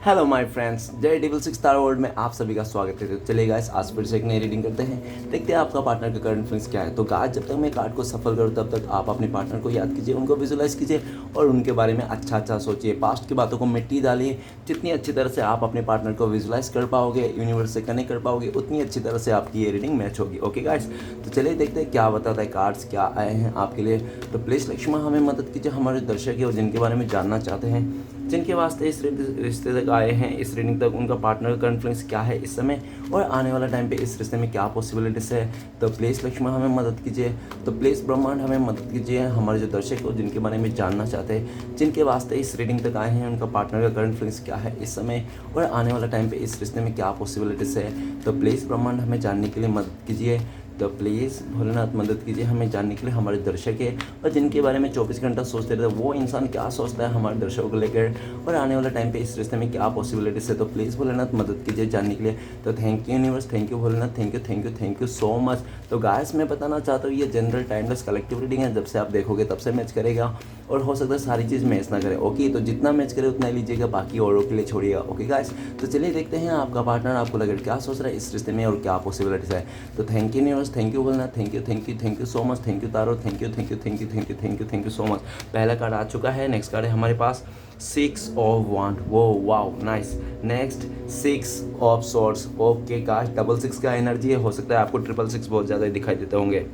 Hello my friends, जय double six star world में आप सभी का स्वागत है। तो चलिए गाइस, आज फिर से एक नई रीडिंग करते हैं। देखते हैं आपका पार्टनर का करंट फीलिंग्स क्या है। तो गाइस, जब तक मैं कार्ड को सफल करूँ तब तक आप अपने पार्टनर को याद कीजिए, उनको विजुलाइज कीजिए और उनके बारे में अच्छा अच्छा सोचिए। पास्ट की बातों को मिट्टी डालिए। जितनी अच्छी तरह से आप अपने पार्टनर को विजुलाइज कर पाओगे, यूनिवर्स से कनेक्ट कर पाओगे, उतनी अच्छी तरह से आपकी ये रीडिंग मैच होगी। ओके गाइस, तो चलिए देखते हैं क्या बताता है कार्ड्स, क्या आए हैं आपके लिए। तो प्लीज़ लक्ष्मण हमें मदद कीजिए, हमारे दर्शक है और जिनके बारे में जानना चाहते हैं, जिनके वास्ते इस रिश्ते तक आए हैं, इस रीडिंग तक, उनका पार्टनर का करंट फीलिंग्स क्या है इस समय और आने वाला टाइम पे इस रिश्ते में क्या पॉसिबिलिटीज है। तो प्लीज़ लक्ष्मण हमें मदद कीजिए। तो प्लीज़ ब्रह्मांड हमें मदद कीजिए, हमारे जो दर्शक हो जिनके बारे में जानना चाहते हैं, जिनके वास्ते इस रीडिंग तक आए हैं, उनका पार्टनर का करंट फीलिंग्स क्या है इस समय और आने वाला टाइम पे इस रिश्ते में क्या पॉसिबिलिटीज है। तो प्लीज़ ब्रह्मांड हमें जानने के लिए मदद कीजिए। तो प्लीज़ भोलेनाथ मदद कीजिए हमें जानने के लिए, हमारे दर्शक है और जिनके बारे में 24 घंटा सोचते रहते हैं, वो इंसान क्या सोचता है हमारे दर्शकों को लेकर और आने वाला टाइम पे इस रिश्ते में क्या पॉसिबिलिटीज है। तो प्लीज़ भोलेनाथ मदद कीजिए जानने के लिए। तो thank you universe, thank you Bholenath, thank you so much. तो गाइस, मैं बताना चाहता हूँ ये जनरल टाइमलेस कलेक्टिव रीडिंग है। जब से आप देखोगे तब से मैच करेगा और हो सकता है सारी चीज़ मैच ना करे। ओके, तो जितना मैच करे उतना ही लीजिएगा, बाकी औरों के लिए छोड़िएगा। ओके गाइस, तो चलिए देखते हैं आपका पार्टनर आपको लगे क्या सोच रहा है इस रिश्ते में और क्या पॉसिबिलिटीज है। तो thank you universe, thank you Bholenath, thank you so much, thank you taro, thank you so much. पहला कार्ड आ चुका है। नेक्स्ट कार्ड है हमारे पास 6 ऑफ वांड। वो wow nice. Next 6 of swords. Okay guys, double 6 का एनर्जी है, हो सकता है आपको ट्रिपल 6 बहुत ज़्यादा दिखाई देते होंगे।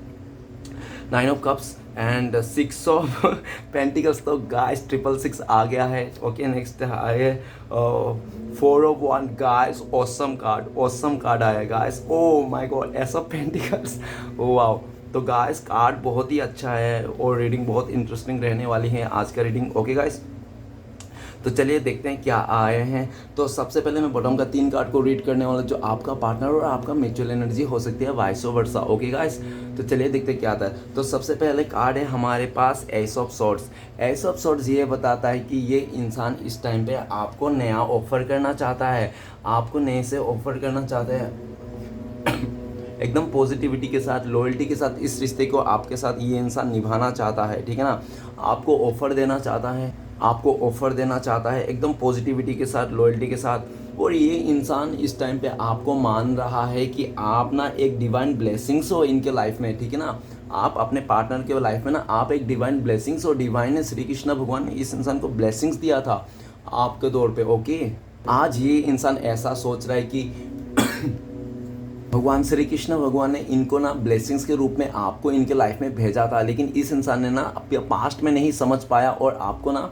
9 of cups and 6 of pentacles. तो गाइस ट्रिपल 6 आ गया है। ओके, नेक्स्ट है 4 ऑफ वन। गाइस ऑसम कार्ड आया guys. Oh my god, ace of pentacles. Wow. तो गाइस कार्ड बहुत ही अच्छा है और रीडिंग बहुत इंटरेस्टिंग रहने वाली है आज का रीडिंग। ओके गाइस, तो चलिए देखते हैं क्या आए हैं। तो सबसे पहले मैं बॉटम का 3 कार्ड को रीड करने वाला, जो आपका पार्टनर और आपका म्यूचुअल एनर्जी हो सकती है, वाइस वर्सा। ओके गाइस, तो चलिए देखते हैं क्या आता है। तो सबसे पहले कार्ड है हमारे पास ace of swords. Ace of swords ये बताता है कि ये इंसान इस टाइम पे आपको नया ऑफर करना चाहता है, आपको नए से ऑफर करना चाहते हैं एकदम पॉजिटिविटी के साथ, लॉयल्टी के साथ इस रिश्ते को आपके साथ ये इंसान निभाना चाहता है। ठीक है ना, आपको ऑफर देना चाहता है, एकदम पॉजिटिविटी के साथ, लॉयल्टी के साथ। और ये इंसान इस टाइम पे आपको मान रहा है कि आप ना एक डिवाइन ब्लेसिंग्स हो इनके लाइफ में। ठीक है ना, आप अपने पार्टनर के लाइफ में ना आप एक डिवाइन ब्लेसिंग्स हो। डिवाइन है श्री कृष्ण भगवान ने इस इंसान को ब्लेसिंग्स दिया था आपके तौर पे। ओके, आज ये इंसान ऐसा सोच रहा है कि भगवान श्री कृष्ण भगवान ने इनको ना ब्लेसिंग्स के रूप में आपको इनके लाइफ में भेजा था, लेकिन इस इंसान ने ना पास्ट में नहीं समझ पाया और आपको ना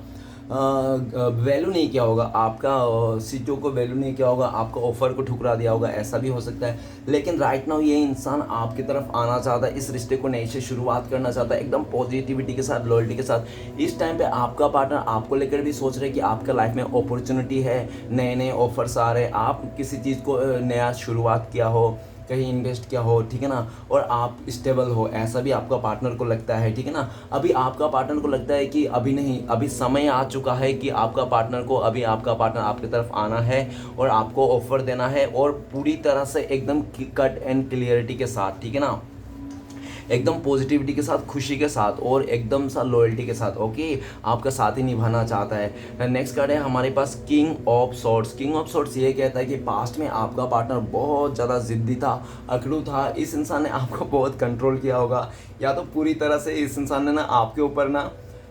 वैल्यू नहीं किया होगा, आपका चीज़ों को वैल्यू नहीं किया होगा, आपका ऑफर को ठुकरा दिया होगा, ऐसा भी हो सकता है। लेकिन राइट नाउ ये इंसान आपकी तरफ आना चाहता है, इस रिश्ते को नई से शुरुआत करना चाहता है, एकदम पॉजिटिविटी के साथ, लॉयल्टी के साथ। इस टाइम पे आपका पार्टनर आपको लेकर भी सोच रहे हैं कि आपके लाइफ में अपॉर्चुनिटी है, नए नए ऑफर्स आ रहे हैं, आप किसी चीज़ को नया शुरुआत किया हो, कहीं इन्वेस्ट किया हो। ठीक है ना, और आप स्टेबल हो, ऐसा भी आपका पार्टनर को लगता है। ठीक है ना, अभी आपका पार्टनर को लगता है कि अभी नहीं, अभी समय आ चुका है कि आपका पार्टनर आपकी तरफ आना है और आपको ऑफर देना है, और पूरी तरह से एकदम कट एंड क्लियरिटी के साथ। ठीक है ना, एकदम पॉजिटिविटी के साथ, खुशी के साथ और एकदम सा लॉयल्टी के साथ। ओके, आपका साथ ही निभाना चाहता है। नेक्स्ट कार्ड है हमारे पास king of swords. King of swords ये कहता है कि पास्ट में आपका पार्टनर बहुत ज़्यादा जिद्दी था, अकड़ू था, इस इंसान ने आपको बहुत कंट्रोल किया होगा, या तो पूरी तरह से इस इंसान ने ना आपके ऊपर ना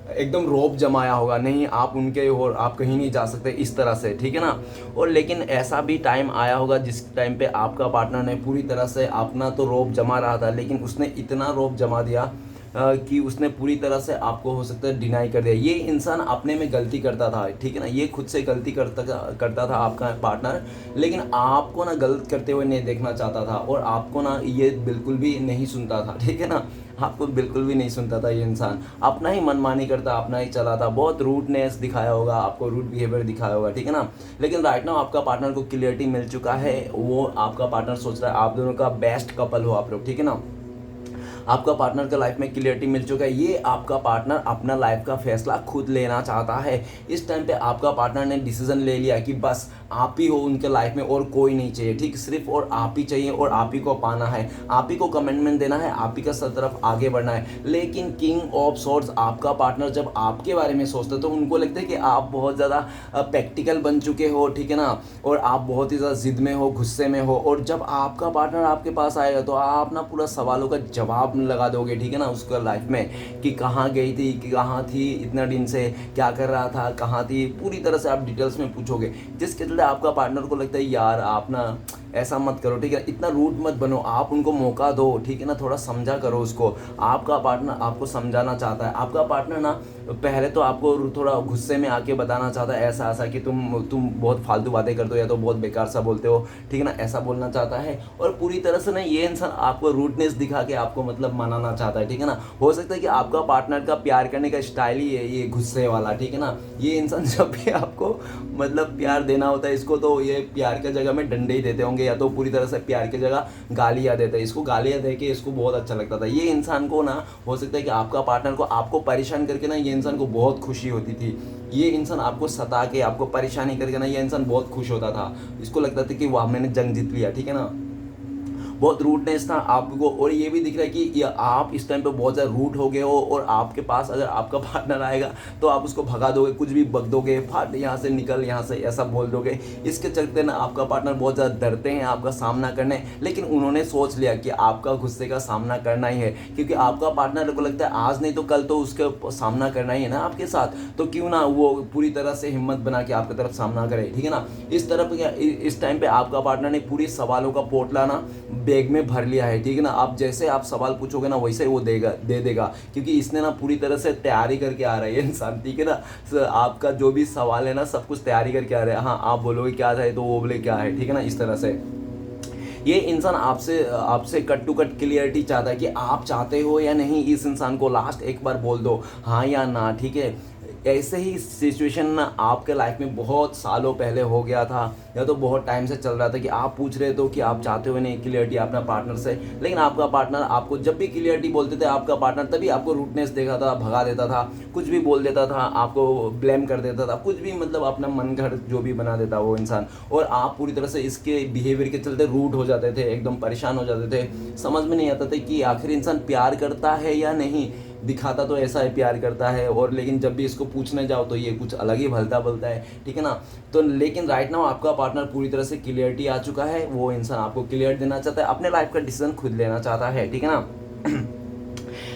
एकदम रोब जमाया होगा, नहीं आप उनके हो और आप कहीं नहीं जा सकते, इस तरह से। ठीक है ना, और लेकिन ऐसा भी टाइम आया होगा जिस टाइम पे आपका पार्टनर ने पूरी तरह से अपना तो रोब जमा रहा था, लेकिन उसने इतना रोब जमा दिया कि उसने पूरी तरह से आपको हो सकता है डिनाई कर दिया। ये इंसान अपने में गलती करता था। ठीक है ना, ये खुद से गलती करता था आपका पार्टनर, लेकिन आपको ना गलत करते हुए नहीं देखना चाहता था और आपको ना ये बिल्कुल भी नहीं सुनता था। ठीक है ना, आपको बिल्कुल भी नहीं सुनता था ये इंसान, अपना ही मनमानी करता, अपना ही चला था, बहुत रूडनेस दिखाया होगा आपको, रूड बिहेवियर दिखाया होगा। ठीक है ना, लेकिन राइट नाउ आपका पार्टनर को क्लियरिटी मिल चुका है, वो आपका पार्टनर सोच रहा है आप दोनों का बेस्ट कपल हो आप लोग। ठीक है ना, आपका पार्टनर का लाइफ में क्लियरिटी मिल चुका है, ये आपका पार्टनर अपना लाइफ का फैसला खुद लेना चाहता है। इस टाइम पे आपका पार्टनर ने डिसीजन ले लिया कि बस आप ही हो उनके लाइफ में और कोई नहीं चाहिए, ठीक, सिर्फ और आप ही चाहिए और आप ही को पाना है, आप ही को कमिटमेंट देना है, आप ही का सब तरफ आगे बढ़ना है। लेकिन किंग ऑफ सॉर्ड्स आपका पार्टनर जब आपके बारे में सोचता है तो उनको लगता है कि आप बहुत ज़्यादा प्रैक्टिकल बन चुके हो, ठीक है ना, और आप बहुत ही ज़्यादा जिद में हो, गुस्से में हो, और जब आपका पार्टनर आपके पास आएगा तो आप ना पूरा सवालों का जवाब लगा दोगे, ठीक है ना, उसका लाइफ में कि कहाँ गई थी, कि कहाँ थी इतना दिन से, क्या कर रहा था, कहाँ थी, पूरी तरह से आप डिटेल्स में पूछोगे, जिसके चलते आपका पार्टनर को लगता है यार आप ना ऐसा मत करो, ठीक है, इतना रूड मत बनो, आप उनको मौका दो, ठीक है ना, थोड़ा समझा करो उसको। आपका पार्टनर आपको समझाना चाहता है, आपका पार्टनर ना पहले तो आपको थोड़ा गुस्से में आके बताना चाहता है ऐसा ऐसा कि तुम बहुत फालतू बातें करते हो या तो बहुत बेकार सा बोलते हो, ठीक है ना, ऐसा बोलना चाहता है। और पूरी तरह से ना ये इंसान आपको रूडनेस दिखा के आपको मतलब मनाना चाहता है, ठीक है ना। हो सकता है कि आपका पार्टनर का प्यार करने का स्टाइल ही है ये गुस्से वाला, ठीक है ना। ये इंसान जब भी आपको मतलब प्यार देना होता है इसको तो ये प्यार की जगह में डंडे ही देते होंगे या तो पूरी तरह से प्यार की जगह गालियाँ देते हैं। इसको गालियाँ दे के इसको बहुत अच्छा लगता था। ये इंसान को ना हो सकता है कि आपका पार्टनर को आपको परेशान करके ना ये इंसान को बहुत खुशी होती थी। ये इंसान आपको सता के आपको परेशानी करके ना ये इंसान बहुत खुश होता था। इसको लगता था कि वाह मैंने जंग जीत लिया, ठीक है ना। बहुत रूडनेस था आपको, और ये भी दिख रहा है कि ये आप इस टाइम पे बहुत ज़्यादा रूड हो गए हो, और आपके पास अगर आपका पार्टनर आएगा तो आप उसको भगा दोगे, कुछ भी बक दोगे, फाट यहाँ से निकल, यहाँ से ऐसा बोल दोगे। इसके चलते ना आपका पार्टनर बहुत ज़्यादा डरते हैं आपका सामना करने, लेकिन उन्होंने सोच लिया कि आपका गुस्से का सामना करना ही है, क्योंकि आपका पार्टनर को लगता है आज नहीं तो कल तो उसका सामना करना ही है ना आपके साथ, तो क्यों ना वो पूरी तरह से हिम्मत बना के आपकी तरफ सामना करे, ठीक है ना। इस टाइम पे आपका पार्टनर ने पूरी सवालों का पोटला ना बैग में भर लिया है, ठीक है ना। आप जैसे आप सवाल पूछोगे ना वैसे ही वो दे देगा, क्योंकि इसने ना पूरी तरह से तैयारी करके आ रहा है इंसान, ठीक है ना। आपका जो भी सवाल है ना सब कुछ तैयारी करके आ रहा है। हाँ, आप बोलोगे क्या है तो वो बोले क्या है, ठीक है ना। इस तरह से ये इंसान आपसे कट टू कट क्लियरिटी चाहता है कि आप चाहते हो या नहीं। इस इंसान को लास्ट एक बार बोल दो हाँ या ना, ठीक है। ऐसे ही सिचुएशन ना आपके लाइफ में बहुत सालों पहले हो गया था, या तो बहुत टाइम से चल रहा था कि आप पूछ रहे तो कि आप चाहते हो नहीं क्लियरिटी अपना पार्टनर से, लेकिन आपका पार्टनर आपको जब भी क्लियरिटी बोलते थे आपका पार्टनर तभी आपको रूटनेस देखा था, भगा देता था, कुछ भी बोल देता था, आपको ब्लेम कर देता था, कुछ भी मतलब अपना मन घर जो भी बना देता वो इंसान, और आप पूरी तरह से इसके बिहेवियर के चलते रूड हो जाते थे, एकदम परेशान हो जाते थे। समझ में नहीं आता था कि आखिर इंसान प्यार करता है या नहीं। दिखाता तो ऐसा है प्यार करता है, और लेकिन जब भी इसको पूछने जाओ तो ये कुछ अलग ही भलता बोलता है, ठीक है ना। तो लेकिन राइट नाउ आपका पार्टनर पूरी तरह से क्लियरिटी आ चुका है, वो इंसान आपको क्लियर देना चाहता है, अपने लाइफ का डिसीजन खुद लेना चाहता है, ठीक है ना।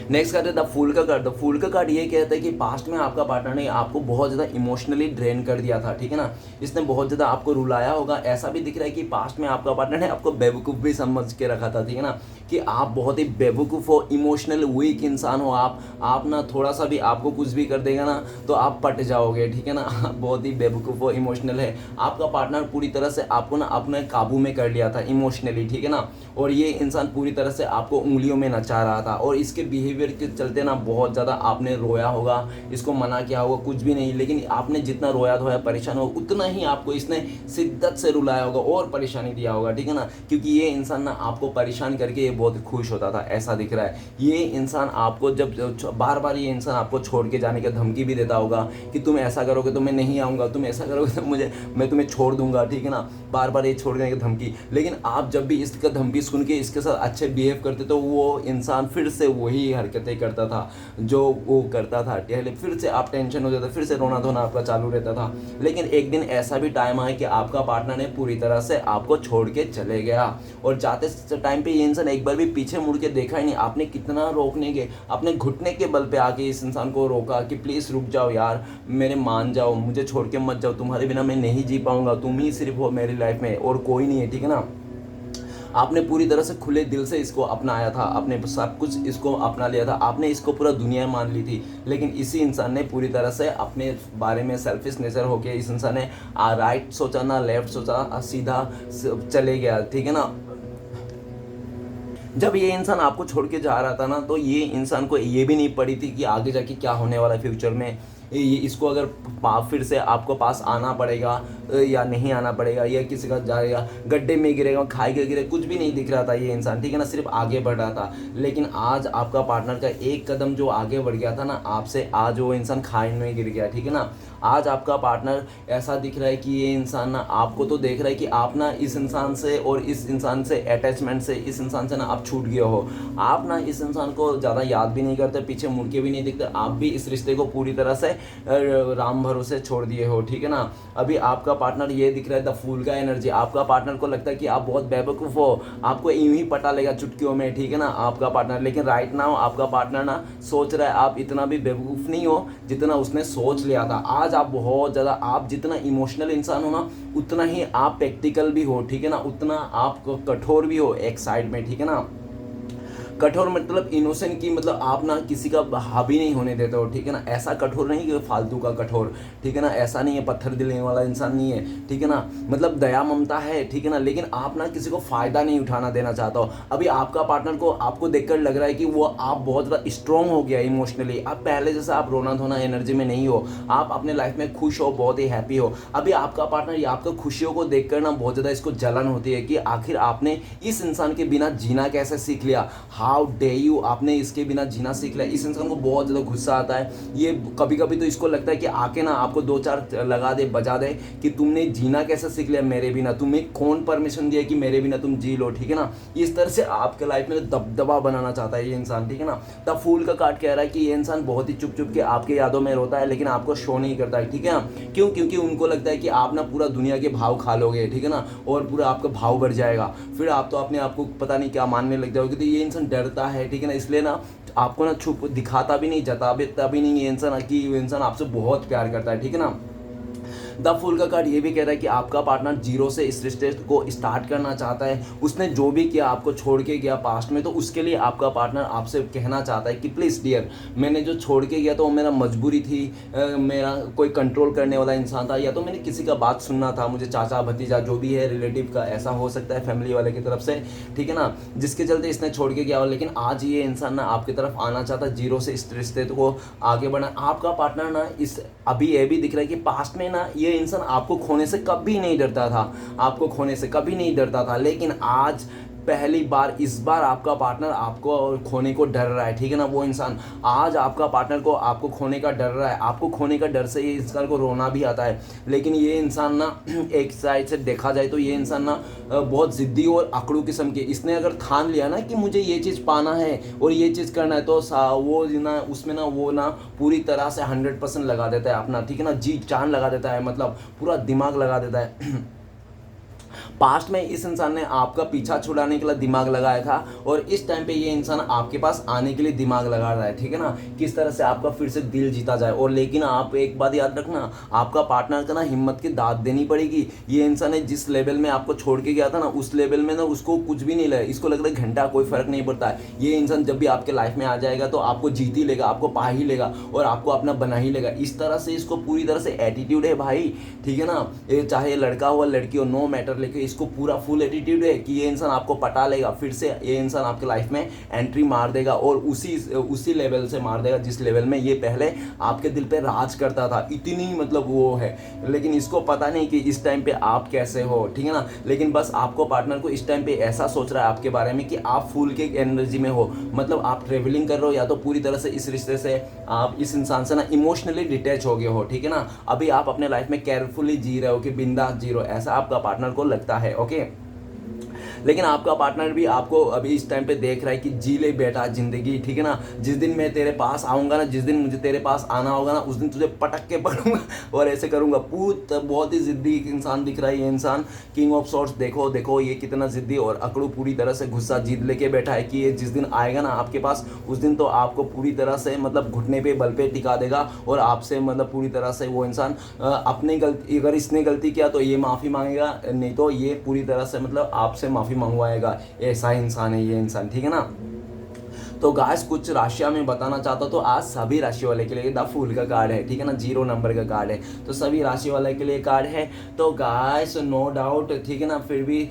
नेक्स्ट कार्ड है द फूल का कार्ड। द फूल का कार्ड ये कहता है कि पास्ट में आपका पार्टनर ने आपको बहुत ज़्यादा इमोशनली ड्रेन कर दिया था, ठीक है ना। इसने बहुत ज़्यादा आपको रुलाया होगा। ऐसा भी दिख रहा है कि पास्ट में आपका पार्टनर ने आपको बेवकूफ़ भी समझ के रखा था, ठीक है ना, कि आप बहुत ही बेवकूफ़ हो, इमोशनल वीक इंसान हो आप ना थोड़ा सा भी आपको कुछ भी कर देगा ना तो आप पट जाओगे, ठीक है ना। आप बहुत ही बेवकूफ़ हो, इमोशनल है। आपका पार्टनर पूरी तरह से आपको ना अपने काबू में कर लिया था इमोशनली, ठीक है ना, और ये इंसान पूरी तरह से आपको उंगलियों में नचा रहा था, और इसके बिहेवियर के चलते ना बहुत ज़्यादा आपने रोया होगा, इसको मना किया होगा, कुछ भी नहीं, लेकिन आपने जितना रोया धोया परेशान हो उतना ही आपको इसने शिद्दत से रुलाया होगा और परेशानी दिया होगा, ठीक है ना, क्योंकि ये इंसान ना आपको परेशान करके ये बहुत खुश होता था, ऐसा दिख रहा है। ये इंसान आपको जब बार बार ये इंसान आपको छोड़ के जाने की धमकी भी देता होगा कि तुम ऐसा करोगे तो मैं नहीं आऊँगा, तुम ऐसा करोगे तो मैं तुम्हें छोड़ दूंगा, ठीक है ना, बार बार ये छोड़ने की धमकी। लेकिन आप जब भी इसका धमकी सुन के इसके साथ अच्छे बिहेव करते तो वो इंसान फिर से वही हरकतें करता था जो वो करता था, फिर से आप टेंशन हो जाता, फिर से रोना धोना आपका चालू रहता था। लेकिन एक दिन ऐसा भी टाइम आया कि आपका पार्टनर ने पूरी तरह से आपको छोड़ के चले गया, और जाते टाइम पे ये इंसान एक बार भी पीछे मुड़ के देखा ही नहीं। आपने कितना रोकने के अपने घुटने के बल पे आके इस इंसान को रोका कि प्लीज़ रुक जाओ यार, मेरे मान जाओ, मुझे छोड़ के मत जाओ, तुम्हारे बिना मैं नहीं जी पाऊंगा, तुम ही सिर्फ हो मेरी लाइफ में और कोई नहीं है, ठीक है ना। आपने पूरी तरह से खुले दिल से इसको अपनाया था, आपने सब कुछ इसको अपना लिया था, आपने इसको पूरा दुनिया मान ली थी। लेकिन इसी इंसान ने पूरी तरह से अपने बारे में सेल्फिश नेचर होके इस इंसान ने राइट सोचा ना लेफ्ट सोचा, सीधा चले गया, ठीक है ना। जब ये इंसान आपको छोड़ के जा रहा था ना तो ये इंसान को ये भी नहीं पड़ी थी कि आगे जाके क्या होने वाला है फ्यूचर में। ये इसको अगर फिर से आपको पास आना पड़ेगा या नहीं आना पड़ेगा, या किसी का जाएगा गड्ढे में गिरेगा, खाएगा गिरे, कुछ भी नहीं दिख रहा था ये इंसान, ठीक है ना, सिर्फ आगे बढ़ रहा था। लेकिन आज आपका पार्टनर का एक कदम जो आगे बढ़ गया था ना आपसे, आज वो इंसान खाई में गिर गया, ठीक है ना। आज आपका पार्टनर ऐसा दिख रहा है कि ये इंसान ना आपको तो देख रहा है कि आप ना इस इंसान से और इस इंसान से अटैचमेंट से, इस इंसान से ना आप छूट गए हो। आप ना इस इंसान को ज़्यादा याद भी नहीं करते, पीछे मुड़ के भी नहीं दिखते, आप भी इस रिश्ते को पूरी तरह से राम भरोसे छोड़ दिए हो, ठीक है ना। अभी आपका पार्टनर ये दिख रहा है द फूल का एनर्जी। आपका पार्टनर को लगता है कि आप बहुत बेवकूफ़ हो, आपको यूं ही पटा लेगा चुटकियों में, ठीक है ना, आपका पार्टनर। लेकिन राइट नाउ आपका पार्टनर ना सोच रहा है आप इतना भी बेवकूफ़ नहीं हो जितना उसने सोच लिया था। आज आप बहुत ज़्यादा, आप जितना इमोशनल इंसान हो ना उतना ही आप प्रैक्टिकल भी हो, ठीक है ना, उतना आप कठोर भी हो एक साइड में, ठीक है ना। कठोर मतलब इनोसेंट की, मतलब आप ना किसी का हावी नहीं होने देते हो, ठीक है ना। ऐसा कठोर नहीं कि फालतू का कठोर, ठीक है ना, ऐसा नहीं है, पत्थर दिल वाला इंसान नहीं है, ठीक है ना। मतलब दया ममता है, ठीक है ना, लेकिन आप ना किसी को फ़ायदा नहीं उठाना देना चाहता हो। अभी आपका पार्टनर को आपको देखकर लग रहा है कि वो आप बहुत ज़्यादा स्ट्रॉन्ग हो गया इमोशनली। अब पहले जैसा आप रोना धोना एनर्जी में नहीं हो, आप अपने लाइफ में खुश हो, बहुत ही हैप्पी हो। अभी आपका पार्टनर या आपको खुशियों को देखकर ना बहुत ज़्यादा इसको जलन होती है कि आखिर आपने इस इंसान के बिना जीना कैसे सीख लिया। हाउ डे यू, आपने इसके बिना जीना सीख लिया। इस इंसान को बहुत ज़्यादा गुस्सा आता है। ये कभी कभी तो इसको लगता है कि आके ना आपको दो चार लगा दे, बजा दे कि तुमने जीना कैसे सीख लिया मेरे बिना, तुम्हें कौन परमिशन दिया कि मेरे बिना तुम जी लो, ठीक है ना। इस तरह से आपके लाइफ में दबदबा बनाना चाहता है ये इंसान, ठीक है ना। द फूल का कार्ड कह रहा है कि ये इंसान बहुत ही चुप चुप के आपके यादों में रोता है, लेकिन आपको शो नहीं करता है, ठीक है ना। क्यों? क्योंकि उनको लगता है कि आप ना पूरा दुनिया के भाव खा लोगे, ठीक है ना, और पूरा आपका भाव बढ़ जाएगा, फिर आप तो अपने आप को पता नहीं क्या मानने लग जाओगे। तो ये इंसान डरता है, ठीक है ना, इसलिए ना आपको ना छुप दिखाता भी नहीं, जताता भी नहीं ये इंसान कि ये इंसान आपसे बहुत प्यार करता है, ठीक है ना। द फूल का कार्ड ये भी कह रहा है कि आपका पार्टनर जीरो से इस रिश्ते को स्टार्ट करना चाहता है। उसने जो भी किया, आपको छोड़ के गया पास्ट में, तो उसके लिए आपका पार्टनर आपसे कहना चाहता है कि प्लीज़ डियर, मैंने जो छोड़ के गया तो वो मेरा मजबूरी थी, मेरा कोई कंट्रोल करने वाला इंसान था, या तो मैंने किसी का बात सुनना था, मुझे चाचा भतीजा जो भी है रिलेटिव का, ऐसा हो सकता है फैमिली वाले की तरफ से, ठीक है ना, जिसके चलते इसने छोड़ के गया हो। लेकिन आज ये इंसान ना आपकी तरफ आना चाहता है, जीरो से इस रिश्ते को आगे बढ़ना। आपका पार्टनर ना इस अभी ये भी दिख रहा है कि पास्ट में ना ये इंसान आपको खोने से कभी नहीं डरता था, आपको खोने से कभी नहीं डरता था, लेकिन आज पहली बार इस बार आपका पार्टनर आपको खोने को डर रहा है, ठीक है ना। वो इंसान आज आपका पार्टनर को आपको खोने का डर रहा है। आपको खोने का डर से ये इंसान को रोना भी आता है। लेकिन ये इंसान ना एक साइड से देखा जाए तो ये इंसान ना बहुत ज़िद्दी और अकड़ू किस्म के, इसने अगर ठान लिया ना कि मुझे ये चीज़ पाना है और ये चीज़ करना है, तो वो ना उसमें ना वो ना पूरी तरह से 100% लगा देता है अपना, ठीक है ना, जी जान लगा देता है, मतलब पूरा दिमाग लगा देता है। पास्ट में इस इंसान ने आपका पीछा छुड़ाने के लिए दिमाग लगाया था, और इस टाइम पे ये इंसान आपके पास आने के लिए दिमाग लगा रहा है, ठीक है ना, किस तरह से आपका फिर से दिल जीता जाए। और लेकिन आप एक बात याद रखना, आपका पार्टनर का ना हिम्मत की दाद देनी पड़ेगी। ये इंसान है जिस लेवल में आपको छोड़ के गया था ना, उस लेवल में ना उसको कुछ भी नहीं लगा, इसको लग रहा है घंटा कोई फर्क नहीं पड़ता है। ये इंसान जब भी आपके लाइफ में आ जाएगा तो आपको जीत ही लेगा, आपको पा ही लेगा और आपको अपना बना ही लेगा। इस तरह से इसको पूरी तरह से एटीट्यूड है भाई, ठीक है ना, ये चाहे लड़का हो लड़की हो, नो मैटर, लेकिन इसको पूरा फुल एटीट्यूड है कि ये इंसान आपको पटा लेगा, फिर से ये इंसान आपके लाइफ में एंट्री मार देगा, और उसी लेवल से मार देगा जिस लेवल में ये पहले आपके दिल पे राज करता था। इतनी मतलब वो है, लेकिन इसको पता नहीं कि इस टाइम पे आप कैसे हो, ठीक है ना। लेकिन बस आपको पार्टनर को इस टाइम पे ऐसा सोच रहा है आपके बारे में कि आप फुल के एनर्जी में हो, मतलब आप ट्रेवलिंग कर रहे हो, या तो पूरी तरह से इस रिश्ते से आप इस इंसान से ना इमोशनली डिटैच हो गए हो, ठीक है ना। अभी आप अपने लाइफ में केयरफुली जी रहे हो कि बिंदास जी रहे हो, ऐसा आपका पार्टनर को लगता है, ओके। लेकिन आपका पार्टनर भी आपको अभी इस टाइम पे देख रहा है कि जी ले बेटा जिंदगी, ठीक है ना, जिस दिन मैं तेरे पास आऊँगा ना, जिस दिन मुझे तेरे पास आना होगा ना, उस दिन तुझे पटक के पकड़ूंगा और ऐसे करूँगा। बहुत ही ज़िद्दी इंसान दिख रहा है ये इंसान, किंग ऑफ सॉर्ड्स। देखो देखो ये कितना ज़िद्दी और अकड़ू, पूरी तरह से गुस्सा जीत लेके बैठा है कि ये जिस दिन आएगा ना आपके पास, उस दिन तो आपको पूरी तरह से मतलब घुटने पे बल पे टिका देगा, और आपसे मतलब पूरी तरह से वो इंसान अपनी गलती, अगर इसने गलती किया तो ये माफ़ी मांगेगा, नहीं तो ये पूरी तरह से मतलब आपसे माफ़ी मंगवाएगा। ऐसा इंसान है ये इंसान, ठीक है ना। तो गाइस कुछ राशियां में बताना चाहता हूँ। तो आज सभी राशि वाले के लिए द फूल का कार्ड है, ठीक है ना, 0 नंबर का कार्ड है, तो सभी राशि वाले के लिए कार्ड है। तो गाइस नो डाउट, ठीक है ना, फिर भी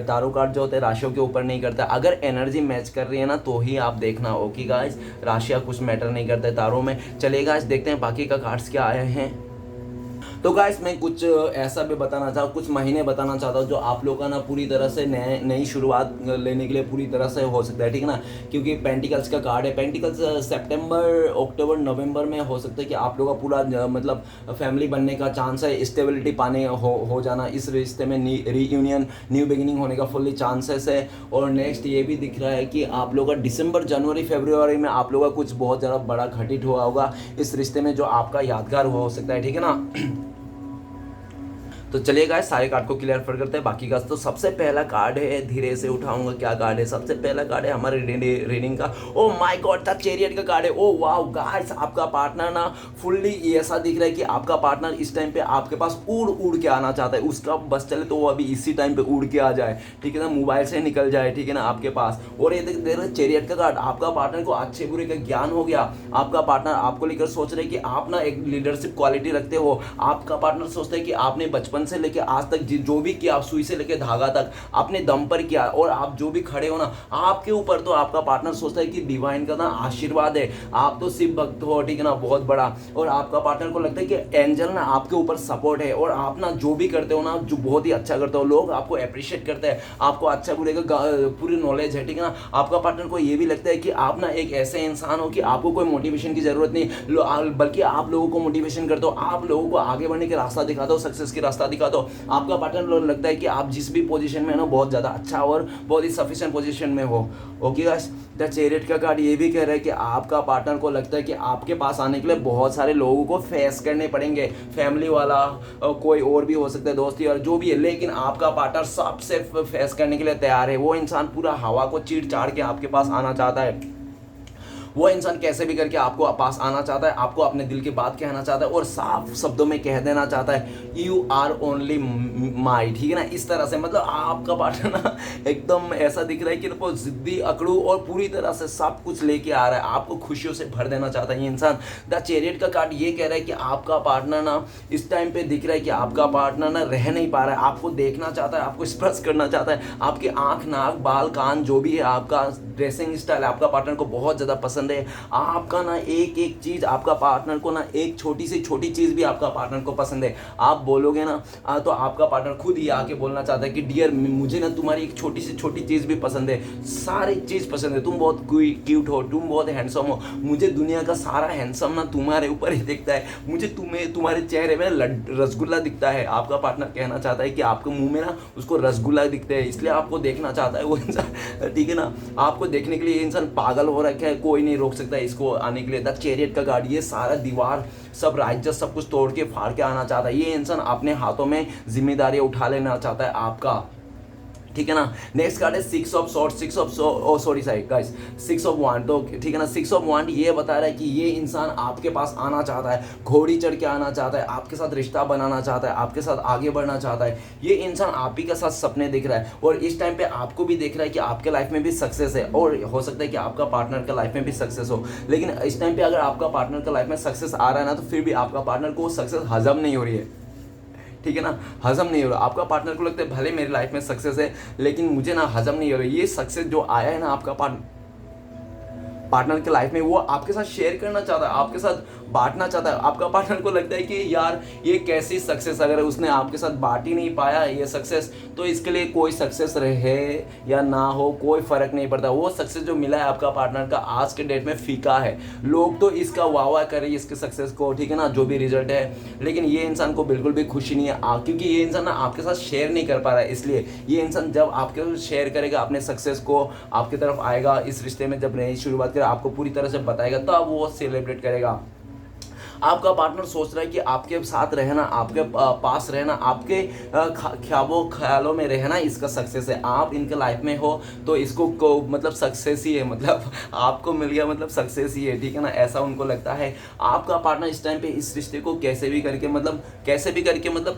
टारो कार्ड जो होते हैं राशियों के ऊपर नहीं करता। अगर एनर्जी मैच कर रही है ना तो ही आप देखना, ओके गाइस, राशियाँ कुछ मैटर नहीं करते तारों में। चलिए गाइस देखते हैं बाकी का कार्ड्स क्या आए हैं। तो गाइस मैं कुछ ऐसा भी बताना चाहता हूँ, कुछ महीने बताना चाहता हूँ जो आप लोगों का ना पूरी तरह से नई शुरुआत लेने के लिए पूरी तरह से हो सकता है, ठीक है ना, क्योंकि पेंटिकल्स का कार्ड है। पेंटिकल्स सितंबर, अक्टूबर, नवंबर में हो सकता है कि आप लोगों का पूरा मतलब फैमिली बनने का चांस है, स्टेबिलिटी पाने हो जाना, इस रिश्ते में रीयूनियन, न्यू बिगिनिंग होने का फुल्ली चांसेस है। और नेक्स्ट ये भी दिख रहा है कि आप लोगों का दिसंबर, जनवरी, फरवरी में आप लोगों का कुछ बहुत ज़्यादा बड़ा घटित हुआ होगा इस रिश्ते में जो आपका यादगार हो सकता है, ठीक है ना। तो चलिए गाइस सारे कार्ड को क्लियर कर करते हैं बाकी का। तो सबसे पहला कार्ड है, धीरे से उठाऊंगा, क्या कार्ड है, सबसे पहला कार्ड है हमारे रीडिंग का। ओ माय गॉड, द चैरियट का कार्ड है। ओ वाओ गाइस, आपका पार्टनर ना फुल्ली ऐसा दिख रहा है कि आपका पार्टनर इस टाइम पे आपके पास उड़ के आना चाहता है। उसका बस चले तो वो अभी इसी टाइम पे उड़ के आ जाए, ठीक है ना, मोबाइल से निकल जाए, ठीक है ना, आपके पास। और ये देख रहे चैरियट का कार्ड, आपका पार्टनर को अच्छे बुरे का ज्ञान हो गया। आपका पार्टनर आपको लेकर सोच रहे कि आप ना एक लीडरशिप क्वालिटी रखते हो। आपका पार्टनर सोचता है कि आपने बचपन से लेके आज तक जो भी किया, आप सुई से लेके धागा तक अपने दम पर किया, और आप जो भी खड़े हो ना आपके ऊपर, तो आपका पार्टनर सोचता है कि डिवाइन का ना आशीर्वाद है, आप तो शिव भक्त हो, ठीक है ना, बहुत बड़ा। और आपका पार्टनर को लगता है कि एंजल ना आपके ऊपर सपोर्ट है, और आप ना जो भी करते हो ना जो बहुत ही अच्छा करते हो, लोग आपको अप्रिशिएट करते हैं, आपको अच्छा बुरे का पूरी नॉलेज है, ठीक है ना। आपका पार्टनर को ये भी लगता है कि आप ना एक ऐसे इंसान हो कि आपको कोई मोटिवेशन की जरूरत नहीं, बल्कि आप लोगों को मोटिवेशन करते हो, आप लोगों को आगे बढ़ने के रास्ता दिखाते हो, सक्सेस की रास्ता दिखाते हो। आपका पार्टनर लगता है कि आप जिस भी पोजीशन में है ना बहुत ज़्यादा अच्छा और बहुत ही सफिशिएंट पोजीशन में हो, ओके गाइस। द चैरियट का कार्ड ये भी कह रहा है कि आपका पार्टनर को लगता है कि आपके पास आने के लिए बहुत सारे लोगों को फेस करने पड़ेंगे, फैमिली वाला, कोई और भी हो सकता है, दोस्ती और जो भी है, लेकिन आपका पार्टनर सबसे फेस करने के लिए तैयार है। वो इंसान पूरा हवा को चीर चाड़ के आपके पास आना चाहता है। वो इंसान कैसे भी करके आपको पास आना चाहता है, आपको अपने दिल की बात कहना चाहता है, और साफ शब्दों में कह देना चाहता है यू आर ओनली माई, ठीक है ना, इस तरह से। मतलब आपका पार्टनर ना एकदम ऐसा दिख रहा है कि वो जिद्दी, अकड़ू और पूरी तरह से सब कुछ लेके आ रहा है, आपको खुशियों से भर देना चाहता है ये इंसान। द चैरियट का कार्ड ये कह रहा है कि आपका पार्टनर ना इस टाइम पे दिख रहा है कि आपका पार्टनर ना रह नहीं पा रहा है, आपको देखना चाहता है, आपको स्पर्श करना चाहता है, आपके आंख, नाक, बाल, कान जो भी है, आपका ड्रेसिंग स्टाइल आपका पार्टनर को बहुत ज़्यादा पसंद है। आपका ना एक एक चीज आपका पार्टनर को ना, एक छोटी से छोटी चीज भी आपका पार्टनर को पसंद है। आप बोलोगे ना तो आपका पार्टनर खुद ही आके बोलना चाहता है कि डियर मुझे ना तुम्हारी एक छोटी से छोटी चीज भी पसंद है, सारी चीज पसंद है, तुम बहुत क्यूट हो, तुम बहुत हैंडसम हो, मुझे दुनिया का सारा हैंडसम ना तुम्हारे ऊपर ही दिखता है, मुझे तुम्हारे चेहरे में रसगुल्ला दिखता है। आपका पार्टनर कहना चाहता है कि आपके मुंह में ना उसको रसगुल्ला दिखते हैं, इसलिए आपको देखना चाहता है वो इंसान, ठीक है ना। आपको देखने के लिए ये इंसान पागल हो रखा है, कोई नहीं रोक सकता है इसको आने के लिए। द चैरियट का कार्ड ये सारा दीवार सब राज्य सब कुछ तोड़ के फाड़ के आना चाहता है। ये इंसान अपने हाथों में जिम्मेदारी उठा लेना चाहता है आपका, ठीक है ना। नेक्स्ट कार्ड है 6 of sword, 6 of sorry guys 6 of wand, तो ठीक है ना। 6 ऑफ वांड ये बता रहा है कि ये इंसान आपके पास आना चाहता है, घोड़ी चढ़ के आना चाहता है, आपके साथ रिश्ता बनाना चाहता है, आपके साथ आगे बढ़ना चाहता है। ये इंसान आप ही के साथ सपने देख रहा है, और इस टाइम पे आपको भी देख रहा है कि आपके लाइफ में भी सक्सेस है, और हो सकता है कि आपका पार्टनर का लाइफ में भी सक्सेस हो। लेकिन इस टाइम पे अगर आपका पार्टनर का लाइफ में सक्सेस आ रहा है ना, तो फिर भी आपका पार्टनर को सक्सेस हजम नहीं हो रही है, ठीक है ना, हजम नहीं हो रहा। आपका पार्टनर को लगता है भले मेरी लाइफ में सक्सेस है लेकिन मुझे ना हजम नहीं हो रहा। ये सक्सेस जो आया है ना आपका पार्टनर के लाइफ में, वो आपके साथ शेयर करना चाहता है, आपके साथ बांटना चाहता है। आपका पार्टनर को लगता है कि यार ये कैसी सक्सेस, अगर उसने आपके साथ बांट ही नहीं पाया ये सक्सेस, तो इसके लिए कोई सक्सेस रहे या ना हो कोई फर्क नहीं पड़ता। वो सक्सेस जो मिला है आपका पार्टनर का आज के डेट में फीका है। लोग तो इसका वाह करें इसके सक्सेस को, ठीक है ना, जो भी रिजल्ट है, लेकिन ये इंसान को बिल्कुल भी खुशी नहीं है, क्योंकि ये इंसान ना आपके साथ शेयर नहीं कर पा रहा है। इसलिए ये इंसान जब आपके साथ शेयर करेगा अपने सक्सेस को, आपकी तरफ आएगा, इस रिश्ते में जब नई शुरुआत करेगा, आपको पूरी तरह से बताएगा, तब वो सेलिब्रेट करेगा। आपका पार्टनर सोच रहा है कि आपके साथ रहना, आपके पास रहना, आपके ख्यालों में रहना इसका सक्सेस है। आप इनके लाइफ में हो तो इसको मतलब सक्सेस ही है, मतलब आपको मिल गया मतलब सक्सेस ही है, ठीक है ना, ऐसा उनको लगता है। आपका पार्टनर इस टाइम पे इस रिश्ते को कैसे भी करके मतलब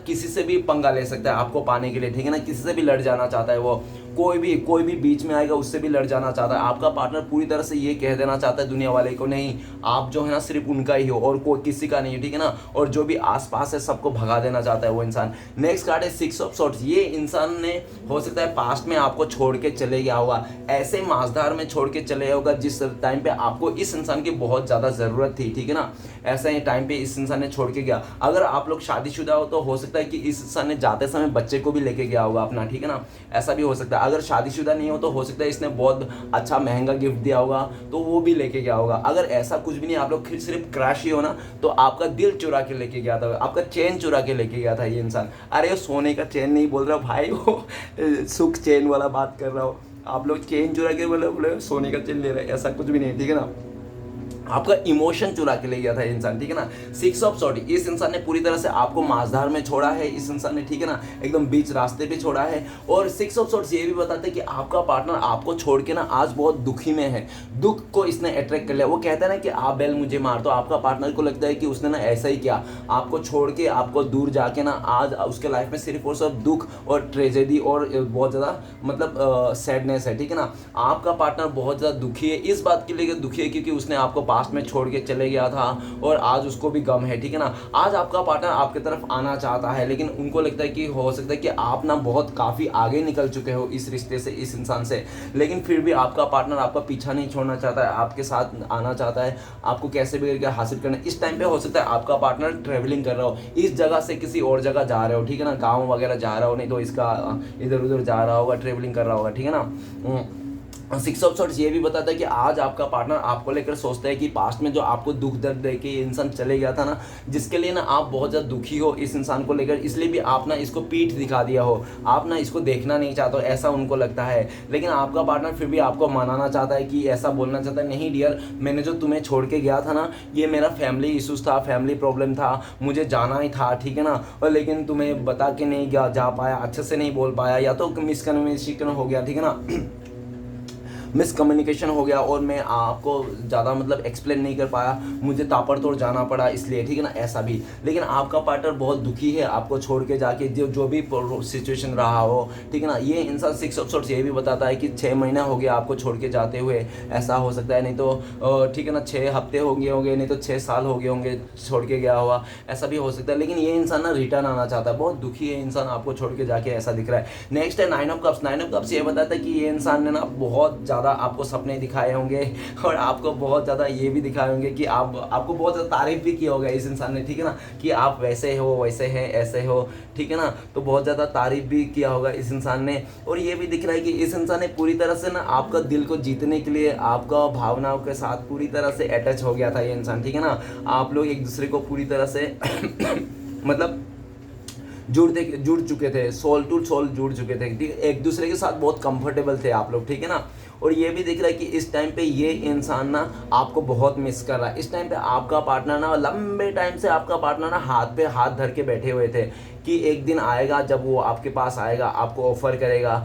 किसी से भी पंगा ले सकता है आपको पाने के लिए, ठीक है ना, किसी से भी लड़ जाना चाहता है वो, कोई भी बीच में आएगा उससे भी लड़ जाना चाहता है। आपका पार्टनर पूरी तरह से ये कह देना चाहता है दुनिया वाले को, नहीं आप जो है ना सिर्फ उनका ही हो और कोई किसी का नहीं, ठीक है ना, और जो भी आसपास है सबको भगा देना चाहता है वो इंसान। नेक्स्ट कार्ड है 6 ऑफ सॉर्ड्स। ये इंसान ने हो सकता है पास्ट में आपको छोड़ के चले गया होगा, ऐसे माजदार में छोड़ के चले गया होगा जिस टाइम पे आपको इस इंसान की बहुत ज़्यादा ज़रूरत थी, ठीक है ना, ऐसा ही टाइम पे इस इंसान ने छोड़ के गया। अगर आप लोग शादीशुदा हो तो हो सकता है कि इस इंसान ने जाते समय बच्चे को भी लेके गया होगा अपना, ठीक है ना, ऐसा भी हो सकता है। अगर शादीशुदा नहीं हो तो हो सकता है इसने बहुत अच्छा महंगा गिफ्ट दिया होगा तो वो भी लेके गया होगा। अगर ऐसा कुछ भी नहीं, आप लोग सिर्फ क्रश ही हो ना, तो आपका दिल चुरा के लेके गया था, आपका चेन चुरा के लेके गया था ये इंसान। अरे वो सोने का चेन नहीं बोल रहा भाई, वो सुख चेन वाला बात कर रहा हो। आप लोग चेन चुरा के बोले सोने का चेन ले रहे, ऐसा कुछ भी नहीं, ठीक है ना, आपका इमोशन चुरा के ले गया था इंसान, ठीक है ना। 6 ऑफ सॉर्ड, इस इंसान ने पूरी तरह से आपको माजधार में छोड़ा है इस इंसान ने, ठीक है ना, एकदम बीच रास्ते पे छोड़ा है। और 6 ऑफ सॉर्ड्स ये भी बताते हैं कि आपका पार्टनर आपको छोड़ के ना आज बहुत दुखी में है, दुख को इसने अट्रैक्ट कर लिया। वो कहता है ना कि आप बैल मुझे मार, तो आपका पार्टनर को लगता है कि उसने ना ऐसा ही किया, आपको छोड़ के आपको दूर जाके ना आज उसके लाइफ में सिर्फ और सिर्फ दुख और ट्रेजेडी और बहुत ज़्यादा मतलब सैडनेस है, ठीक है ना। आपका पार्टनर बहुत ज़्यादा दुखी है, इस बात के लिए दुखी है क्योंकि उसने आपको पास्ट में छोड़ के चले गया था और आज उसको भी गम है, ठीक है ना। आज आपका पार्टनर आपकी तरफ आना चाहता है लेकिन उनको लगता है कि हो सकता है कि आप ना बहुत काफ़ी आगे निकल चुके हो इस रिश्ते से, इस इंसान से, लेकिन फिर भी आपका पार्टनर आपका पीछा नहीं छोड़ना चाहता है, आपके साथ आना चाहता है, आपको कैसे भी करके हासिल करना। इस टाइम पे हो सकता है आपका पार्टनर ट्रेवलिंग कर रहा हो, इस जगह से किसी और जगह जा रहे हो, ठीक है ना, गाँव वगैरह जा रहा हो, नहीं तो इसका इधर उधर जा रहा होगा, ट्रेवलिंग कर रहा होगा, ठीक है ना। 6 ऑफ सॉर्ड्स ये भी बताता है कि आज आपका पार्टनर आपको लेकर सोचता है कि पास्ट में जो आपको दुख दर्द दे के ये इंसान चले गया था ना, जिसके लिए ना आप बहुत ज़्यादा दुखी हो इस इंसान को लेकर, इसलिए भी आप ना इसको पीठ दिखा दिया हो, आप ना इसको देखना नहीं चाहते हो, ऐसा उनको लगता है। लेकिन आपका पार्टनर फिर भी आपको मनाना चाहता है कि ऐसा बोलना चाहता है, नहीं डियर, मैंने जो तुम्हें छोड़ के गया था ना, ये मेरा फैमिली इशूज़ था, फैमिली प्रॉब्लम था, मुझे जाना ही था, ठीक है ना, और लेकिन तुम्हें बता के नहीं जा पाया, अच्छे से नहीं बोल पाया, या तो मिसकम्युनिकेशन हो गया, ठीक है ना, मिसकम्युनिकेशन हो गया और मैं आपको ज़्यादा मतलब एक्सप्लेन नहीं कर पाया, मुझे ताबड़तोड़ जाना पड़ा इसलिए, ठीक है ना, ऐसा भी। लेकिन आपका पार्टनर बहुत दुखी है आपको छोड़ के जाके, जो भी सिचुएशन रहा हो, ठीक है ना। ये इंसान 6 ऑफ सॉर्ड्स ये भी बताता है कि 6 महीना हो गया आपको छोड़ के जाते हुए, ऐसा हो सकता है, नहीं तो ठीक है ना 6 हफ्ते हो गए होंगे, नहीं तो 6 साल हो गए होंगे छोड़ के गया हुआ, ऐसा भी हो सकता है। लेकिन ये इंसान ना रिटर्न आना चाहता है, बहुत दुखी है इंसान आपको छोड़ के जाके, ऐसा दिख रहा है। नेक्स्ट है 9 ऑफ कप्स। 9 ऑफ कप्स ये बताता है कि ये इंसान ने ना बहुत ज़्यादा आपको सपने दिखाए होंगे और आपको बहुत ज़्यादा ये भी दिखाए होंगे कि आपको बहुत ज़्यादा तारीफ भी किया होगा इस इंसान ने, ठीक है ना, कि आप वैसे हो, वैसे हैं, ऐसे हो, ठीक है ना, तो बहुत ज़्यादा तारीफ भी किया होगा इस इंसान ने। और ये भी दिख रहा है कि इस इंसान ने पूरी तरह से ना आपका दिल को जीतने के लिए आपका भावनाओं के साथ पूरी तरह से अटैच हो गया था ये इंसान, ठीक है ना। आप लोग एक दूसरे को पूरी तरह से मतलब जुड़ चुके थे, सोल टू सोल जुड़ चुके थे, ठीक है, एक दूसरे के साथ बहुत कंफर्टेबल थे आप लोग, ठीक है ना। और ये भी दिख रहा है कि इस टाइम पे ये इंसान ना आपको बहुत मिस कर रहा है। इस टाइम पे आपका पार्टनर ना लंबे टाइम से आपका पार्टनर ना हाथ पे हाथ धर के बैठे हुए थे कि एक दिन आएगा जब वो आपके पास आएगा, आपको ऑफर करेगा,